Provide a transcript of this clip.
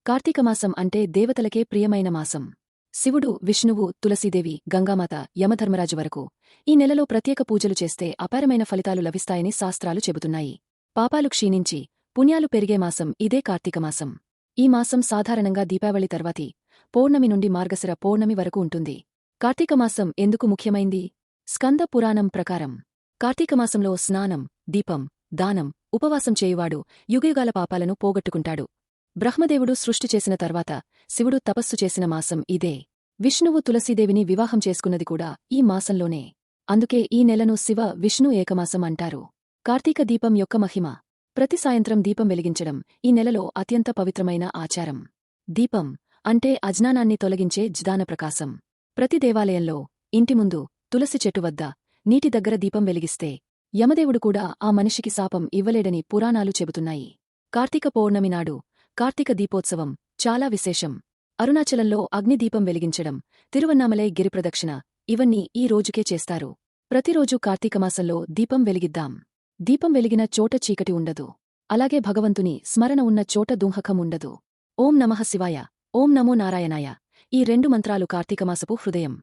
కార్తీకమాసం అంటే దేవతలకే ప్రియమైన మాసం. శివుడు, విష్ణువు, తులసీదేవి, గంగామాత, యమధర్మరాజు వరకు ఈ నెలలో ప్రత్యేక పూజలు చేస్తే అపారమైన ఫలితాలు లభిస్తాయని శాస్త్రాలు చెబుతున్నాయి. పాపాలు క్షీణించి పుణ్యాలు పెరిగే మాసం ఇదే కార్తీకమాసం. ఈ మాసం సాధారణంగా దీపావళి తర్వాతి పౌర్ణమి నుండి మార్గశిర పౌర్ణమి వరకు ఉంటుంది. కార్తీకమాసం ఎందుకు ముఖ్యమైంది? స్కంద పురాణం ప్రకారం కార్తీకమాసంలో స్నానం, దీపం, దానం, ఉపవాసం చేయువాడు యుగయుగాల పాపాలను పోగొట్టుకుంటాడు. బ్రహ్మదేవుడు సృష్టి చేసిన తర్వాత శివుడు తపస్సు చేసిన మాసం ఇదే. విష్ణువు తులసీదేవిని వివాహం చేసుకున్నది కూడా ఈ మాసంలోనే. అందుకే ఈ నెలను శివ, విష్ణు ఏకమాసం అంటారు. కార్తీక దీపం యొక్క మహిమ. ప్రతి సాయంత్రం దీపం వెలిగించడం ఈ నెలలో అత్యంత పవిత్రమైన ఆచారం. దీపం అంటే అజ్ఞానాన్ని తొలగించే జ్ఞాన ప్రకాశం. ప్రతి దేవాలయంలో, ఇంటి ముందు, తులసి చెట్టు వద్ద, నీటి దగ్గర దీపం వెలిగిస్తే యమదేవుడు కూడా ఆ మనిషికి శాపం ఇవ్వలేడని పురాణాలు చెబుతున్నాయి. కార్తీక పౌర్ణమి నాడు కార్తీక దీపోత్సవం చాలా విశేషం. అరుణాచలంలో అగ్నిదీపం వెలిగించడం, తిరువన్నామలై గిరిప్రదక్షిణ ఇవన్నీ ఈ రోజుకే చేస్తారు. ప్రతిరోజూ కార్తీకమాసంలో దీపం వెలిగిద్దాం. దీపం వెలిగిన చోట చీకటి ఉండదు. అలాగే భగవంతుని స్మరణ ఉన్న చోట దుంహకం ఉండదు. ఓం నమః శివాయ, ఓం నమో నారాయణాయ ఈ రెండు మంత్రాలు కార్తీకమాసపు హృదయం.